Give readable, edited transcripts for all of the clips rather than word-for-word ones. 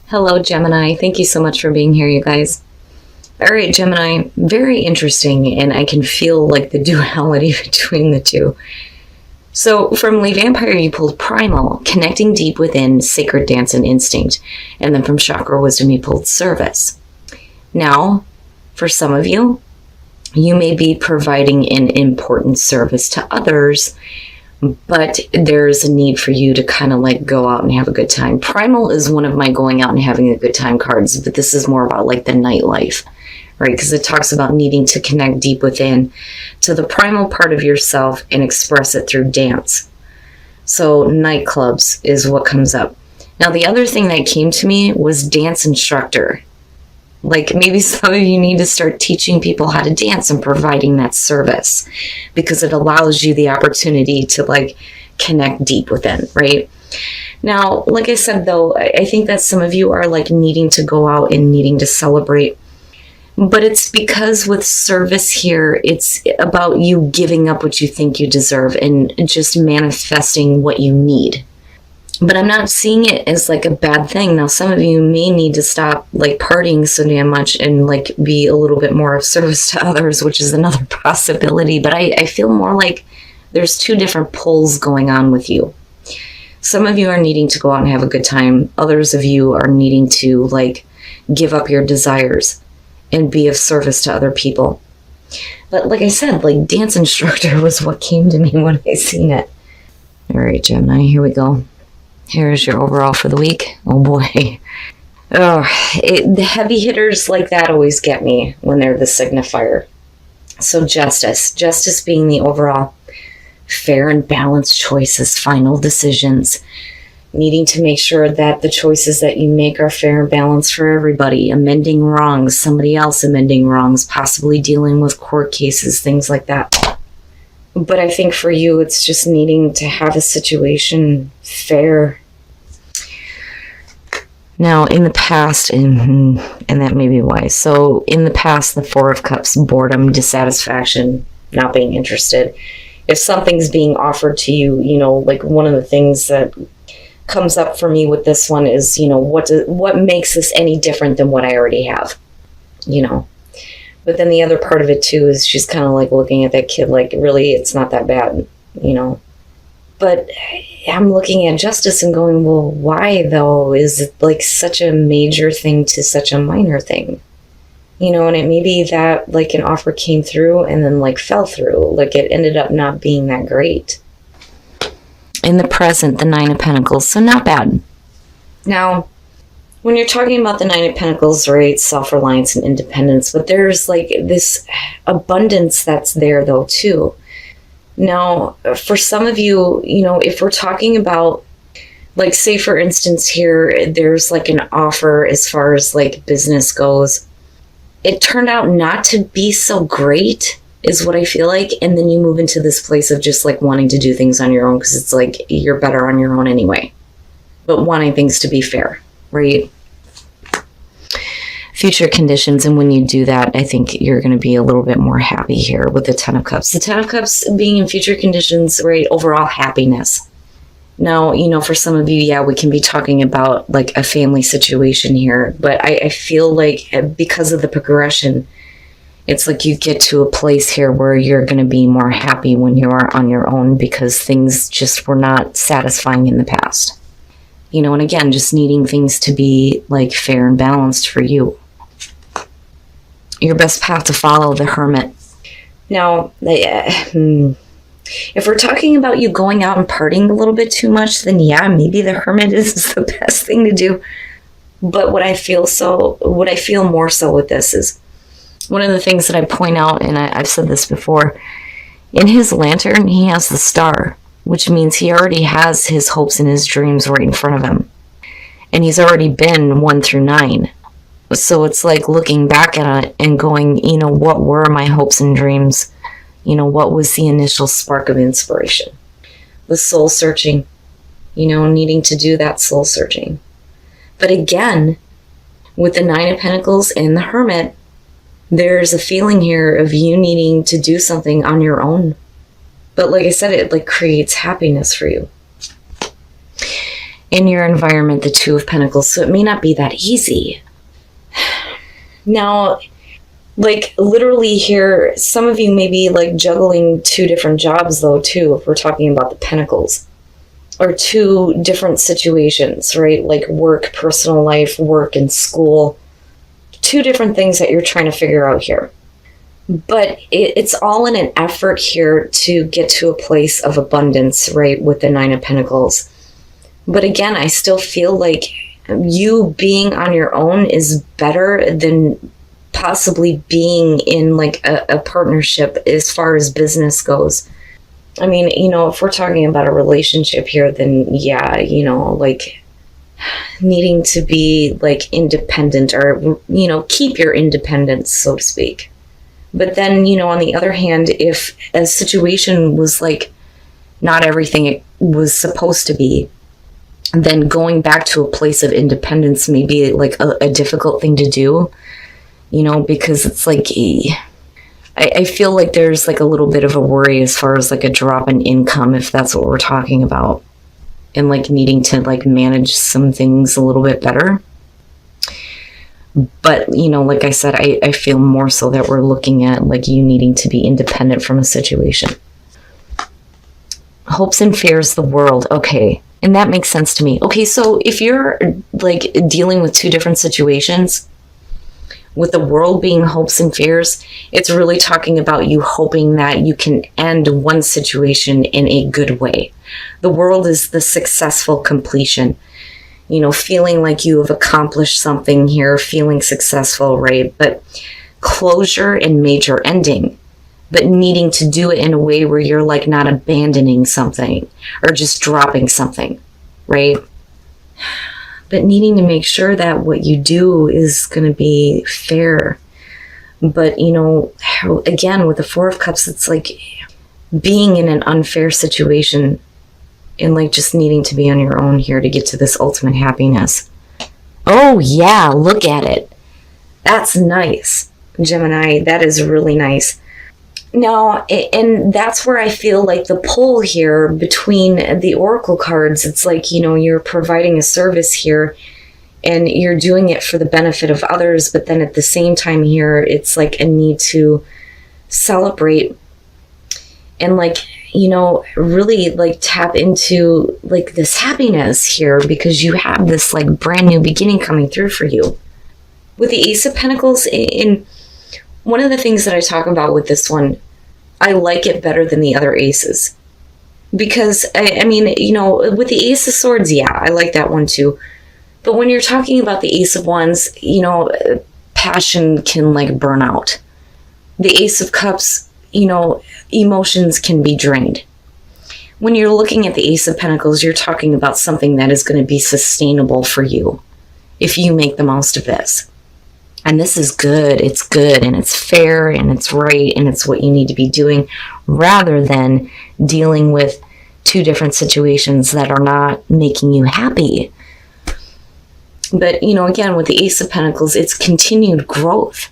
Hello, Gemini. Thank you so much for being here, you guys. All right, Gemini, very interesting, and I can feel like the duality between the two. So from Lee Vampire, you pulled Primal, connecting deep within, sacred dance and instinct. And then from Chakra Wisdom, you pulled Service. Now, for some of you, you may be providing an important service to others, but there's a need for you to kind of like go out and have a good time. Primal is one of my going out and having a good time cards, but this is more about like the nightlife, right? Because it talks about needing to connect deep within to the primal part of yourself and express it through dance. So nightclubs is what comes up. Now, the other thing that came to me was dance instructor. Like maybe some of you need to start teaching people how to dance and providing that service because it allows you the opportunity to like connect deep within, right? Now, like I said, though, I think that some of you are like needing to go out and needing to celebrate. But it's because with service here, it's about you giving up what you think you deserve and just manifesting what you need. But I'm not seeing it as like a bad thing. Now, some of you may need to stop like partying so damn much and like be a little bit more of service to others, which is another possibility. But I feel more like there's two different pulls going on with you. Some of you are needing to go out and have a good time. Others of you are needing to like give up your desires and be of service to other people. But like I said, like dance instructor was what came to me when I seen it. All right, Gemini, here we go. Here's your overall for the week. Oh boy. The heavy hitters like that always get me when they're the signifier. So justice. Justice being the overall fair and balanced choices, final decisions. Needing to make sure that the choices that you make are fair and balanced for everybody. Amending wrongs, somebody else amending wrongs, possibly dealing with court cases, things like that. But I think for you, it's just needing to have a situation fair. Now, in the past, and that may be why. So, in the past, the Four of Cups, boredom, dissatisfaction, not being interested. If something's being offered to you, you know, like one of the things that comes up for me with this one is, you know, what makes this any different than what I already have, you know. But then the other part of it, too, is she's kind of like looking at that kid like, really, it's not that bad, you know. But I'm looking at justice and going, well, why, though, is it like such a major thing to such a minor thing? You know, and it may be that like an offer came through and then like fell through. Like it ended up not being that great. In the present, the Nine of Pentacles, so not bad. Now, when you're talking about the Nine of Pentacles, right, self-reliance and independence, but there's like this abundance that's there though too. Now, for some of you, you know, if we're talking about like, say for instance here, there's like an offer as far as like business goes. It turned out not to be so great is what I feel like. And then you move into this place of just like wanting to do things on your own because it's like you're better on your own anyway, but wanting things to be fair, right? Future conditions, and when you do that, I think you're going to be a little bit more happy here with the Ten of Cups. The Ten of Cups being in future conditions, right? Overall happiness. Now, you know, for some of you, yeah, we can be talking about like a family situation here, but I feel like because of the progression, it's like you get to a place here where you're going to be more happy when you are on your own because things just were not satisfying in the past. You know, and again, just needing things to be like fair and balanced for you. Your best path to follow, the Hermit. Now, if we're talking about you going out and partying a little bit too much, then yeah, maybe the Hermit is the best thing to do. But what I feel more so with this is one of the things that I point out, and I've said this before, in his lantern, he has the star, which means he already has his hopes and his dreams right in front of him. And he's already been 1 through 9. So it's like looking back at it and going, you know, what were my hopes and dreams? You know, what was the initial spark of inspiration? The soul searching, you know, needing to do that soul searching. But again, with the Nine of Pentacles and the Hermit, there's a feeling here of you needing to do something on your own. But like I said, it like creates happiness for you. in your environment the Two of Pentacles, so it may not be that easy. Now, like literally here, some of you may be like juggling 2 different jobs though too, if we're talking about the Pentacles. Or 2 different situations, right? Like work, personal life, work and school. 2 different things that you're trying to figure out here. But it's all in an effort here to get to a place of abundance, right? With the 9 of Pentacles. But again, I still feel like you being on your own is better than possibly being in like a partnership as far as business goes. I mean, you know, if we're talking about a relationship here, then yeah, you know, like needing to be like independent or, you know, keep your independence, so to speak. But then, you know, on the other hand, if a situation was like not everything it was supposed to be, then going back to a place of independence may be like a difficult thing to do, you know, because it's like I feel like there's like a little bit of a worry as far as like a drop in income, if that's what we're talking about, and like needing to like manage some things a little bit better. But, you know, like I said, I feel more so that we're looking at like you needing to be independent from a situation. Hopes and fears, the world. Okay. And that makes sense to me. Okay. So if you're like dealing with 2 different situations, with the world being hopes and fears, it's really talking about you hoping that you can end one situation in a good way. The world is the successful completion. You know, feeling like you have accomplished something here, feeling successful, right? But closure and major ending. But needing to do it in a way where you're like not abandoning something or just dropping something, right? But needing to make sure that what you do is going to be fair. But, you know, again, with the 4 of Cups, it's like being in an unfair situation and like just needing to be on your own here to get to this ultimate happiness. Oh, yeah, look at it. That's nice, Gemini. That is really nice. Now, and that's where I feel like the pull here between the oracle cards, it's like, you know, you're providing a service here and you're doing it for the benefit of others. But then at the same time here, it's like a need to celebrate and like, you know, really like tap into like this happiness here because you have this like brand new beginning coming through for you. With the Ace of Pentacles, in one of the things that I talk about with this one, I like it better than the other aces. Because, I mean, you know, with the Ace of Swords, yeah, I like that one too. But when you're talking about the Ace of Wands, you know, passion can like burn out. The Ace of Cups, you know, emotions can be drained. When you're looking at the Ace of Pentacles, you're talking about something that is going to be sustainable for you if you make the most of this. And this is good, and it's fair, and it's right, and it's what you need to be doing, rather than dealing with 2 different situations that are not making you happy. But, you know, again, with the Ace of Pentacles, it's continued growth.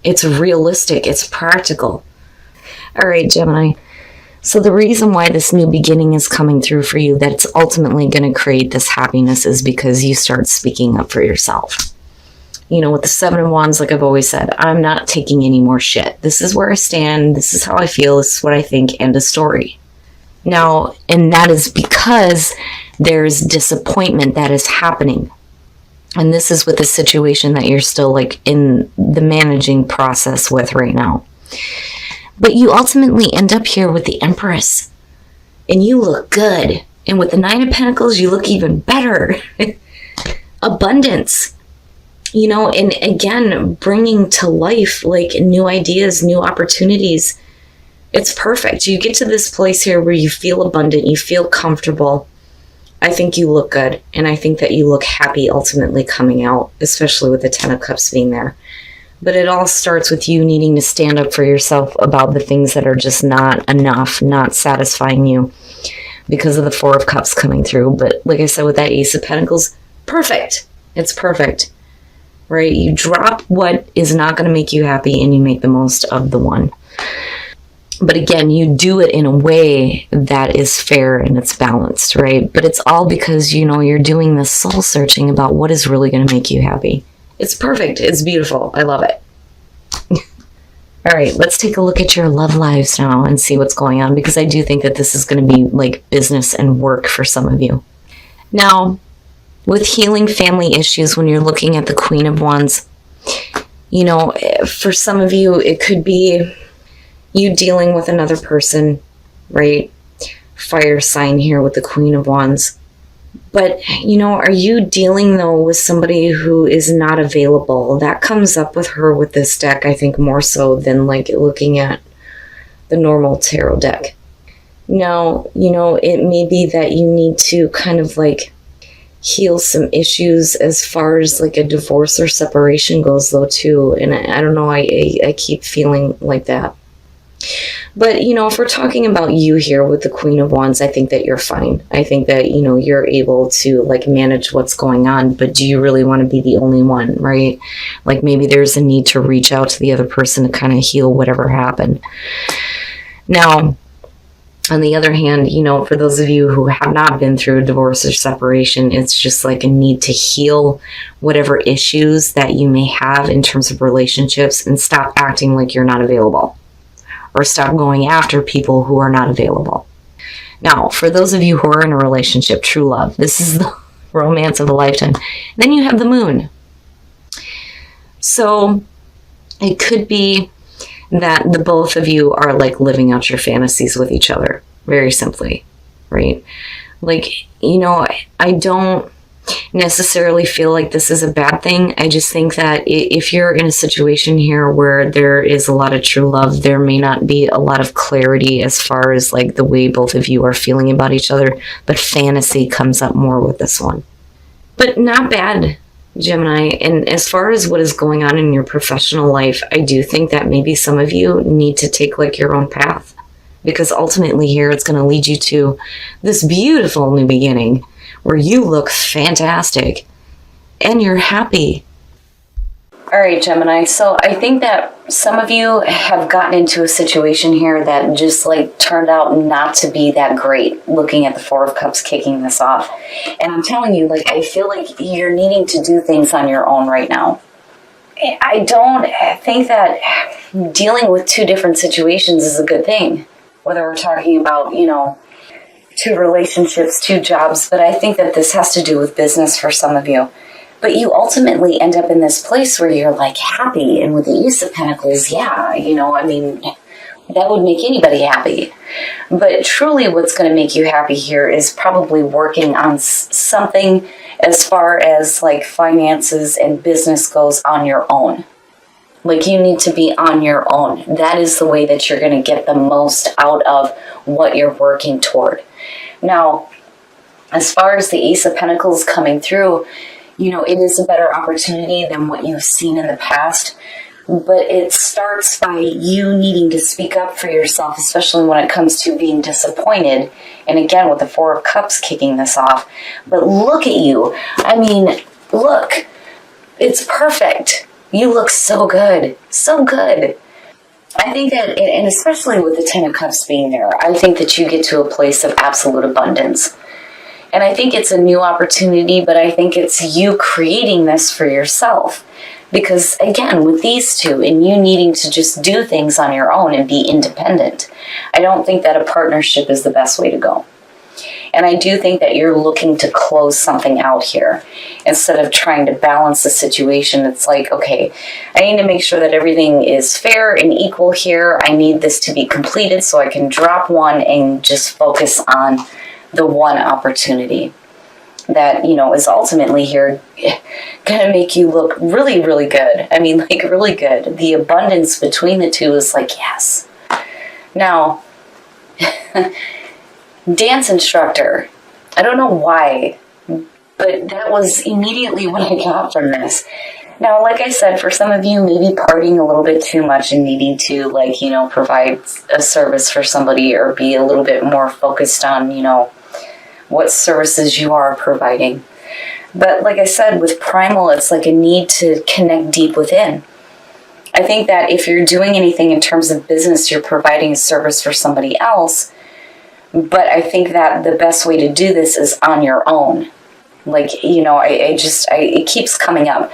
It's realistic, it's practical. All right, Gemini. So the reason why this new beginning is coming through for you, that's ultimately going to create this happiness, is because you start speaking up for yourself. You know, with the 7 of Wands, like I've always said, I'm not taking any more shit. This is where I stand. This is how I feel. This is what I think. End of story. Now, and that is because there's disappointment that is happening. And this is with the situation that you're still like in the managing process with right now. But you ultimately end up here with the Empress. And you look good. And with the 9 of Pentacles, you look even better. Abundance. You know, and again, bringing to life like new ideas, new opportunities. It's perfect. You get to this place here where you feel abundant, you feel comfortable. I think you look good. And I think that you look happy ultimately coming out, especially with the 10 of Cups being there. But it all starts with you needing to stand up for yourself about the things that are just not enough, not satisfying you because of the 4 of Cups coming through. But like I said, with that Ace of Pentacles, perfect. It's perfect. Right? You drop what is not going to make you happy and you make the most of the one. But again, you do it in a way that is fair and it's balanced, right? But it's all because, you're doing this soul searching about what is really going to make you happy. It's perfect. It's beautiful. I love it. All right, let's take a look at your love lives now and see what's going on, because I do think that this is going to be like business and work for some of you. Now, with healing family issues, when you're looking at the Queen of Wands, for some of you, it could be you dealing with another person, right? Fire sign here with the Queen of Wands. But, are you dealing, though, with somebody who is not available? That comes up with her with this deck, I think, more so than, like, looking at the normal tarot deck. Now, it may be that you need to kind of, like, heal some issues as far as, like, a divorce or separation goes, though, too. And I don't know, I keep feeling like that. But, if we're talking about you here with the Queen of Wands, I think that you're fine. I think that, you're able to, like, manage what's going on. But do you really want to be the only one, right? Like, maybe there's a need to reach out to the other person to kind of heal whatever happened. Now, on the other hand, for those of you who have not been through a divorce or separation, it's just like a need to heal whatever issues that you may have in terms of relationships and stop acting like you're not available. Or stop going after people who are not available. Now, for those of you who are in a relationship, true love, this is the romance of a lifetime. Then you have the moon. So it could be that the both of you are like living out your fantasies with each other, very simply, right? Like, I don't necessarily feel like this is a bad thing. I just think that if you're in a situation here where there is a lot of true love, there may not be a lot of clarity as far as like the way both of you are feeling about each other, but fantasy comes up more with this one. But not bad, Gemini. And as far as what is going on in your professional life, I do think that maybe some of you need to take like your own path, because ultimately here it's going to lead you to this beautiful new beginning where you look fantastic and you're happy. All right, Gemini. So I think that some of you have gotten into a situation here that just like turned out not to be that great, looking at the Four of Cups kicking this off. And I'm telling you, like, I feel like you're needing to do things on your own right now. I don't think that dealing with two different situations is a good thing, whether we're talking about, two relationships, two jobs, but I think that this has to do with business for some of you. But you ultimately end up in this place where you're like happy, and with the Ace of Pentacles, that would make anybody happy. But truly what's going to make you happy here is probably working on something as far as like finances and business goes on your own. Like, you need to be on your own. That is the way that you're going to get the most out of what you're working toward. Now, as far as the Ace of Pentacles coming through, it is a better opportunity than what you've seen in the past. But it starts by you needing to speak up for yourself, especially when it comes to being disappointed. And again, with the Four of Cups kicking this off. But look at you. I mean, look. It's perfect. You look so good. So good. I think that, and especially with the Ten of Cups being there, I think that you get to a place of absolute abundance. And I think it's a new opportunity, but I think it's you creating this for yourself. Because again, with these two, and you needing to just do things on your own and be independent, I don't think that a partnership is the best way to go. And I do think that you're looking to close something out here. Instead of trying to balance the situation, it's like, okay, I need to make sure that everything is fair and equal here. I need this to be completed so I can drop one and just focus on the one opportunity that, is ultimately here going to make you look really, really good. I mean, like, really good. The abundance between the two is like, yes. Now, dance instructor. I don't know why, but that was immediately what I got from this. Now, like I said, for some of you, maybe partying a little bit too much and needing to, provide a service for somebody or be a little bit more focused on, what services you are providing. But like I said, with primal, it's like a need to connect deep within. I think that if you're doing anything in terms of business, you're providing a service for somebody else. But I think that the best way to do this is on your own. Like, it keeps coming up.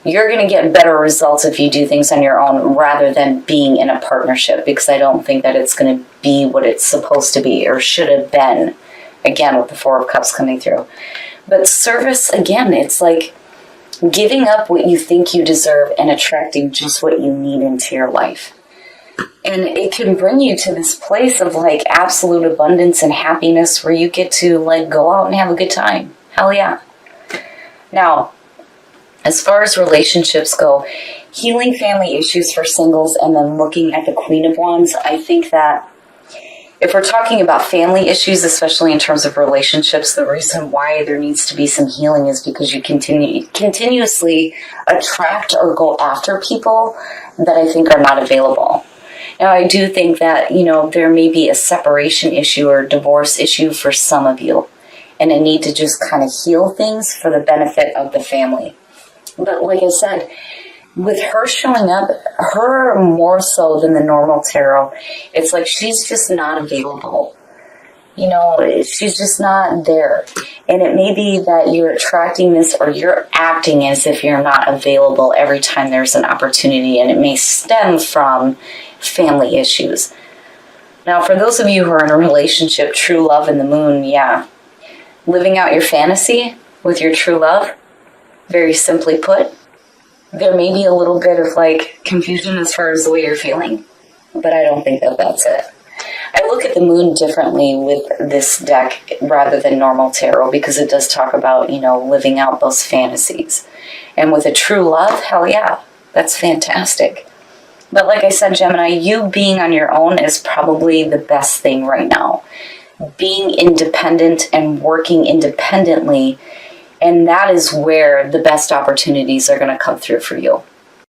You're going to get better results if you do things on your own rather than being in a partnership, because I don't think that it's going to be what it's supposed to be or should have been, again, with the Four of Cups coming through. But service, again, it's like giving up what you think you deserve and attracting just what you need into your life. And it can bring you to this place of like absolute abundance and happiness where you get to like go out and have a good time. Hell yeah. Now, as far as relationships go, healing family issues for singles and then looking at the Queen of Wands, I think that if we're talking about family issues, especially in terms of relationships, the reason why there needs to be some healing is because you continuously attract or go after people that I think are not available. Now, I do think that, there may be a separation issue or divorce issue for some of you, and a need to just kind of heal things for the benefit of the family. But like I said, with her showing up, her more so than the normal tarot, it's like she's just not available. She's just not there. And it may be that you're attracting this or you're acting as if you're not available every time there's an opportunity, and it may stem from family issues. Now, for those of you who are in a relationship, true love and the moon, yeah. Living out your fantasy with your true love, very simply put, there may be a little bit of like confusion as far as the way you're feeling, but I don't think that that's it. I look at the moon differently with this deck rather than normal tarot, because it does talk about, living out those fantasies. And with a true love, hell yeah, that's fantastic. But like I said, Gemini, you being on your own is probably the best thing right now. Being independent and working independently, and that is where the best opportunities are going to come through for you.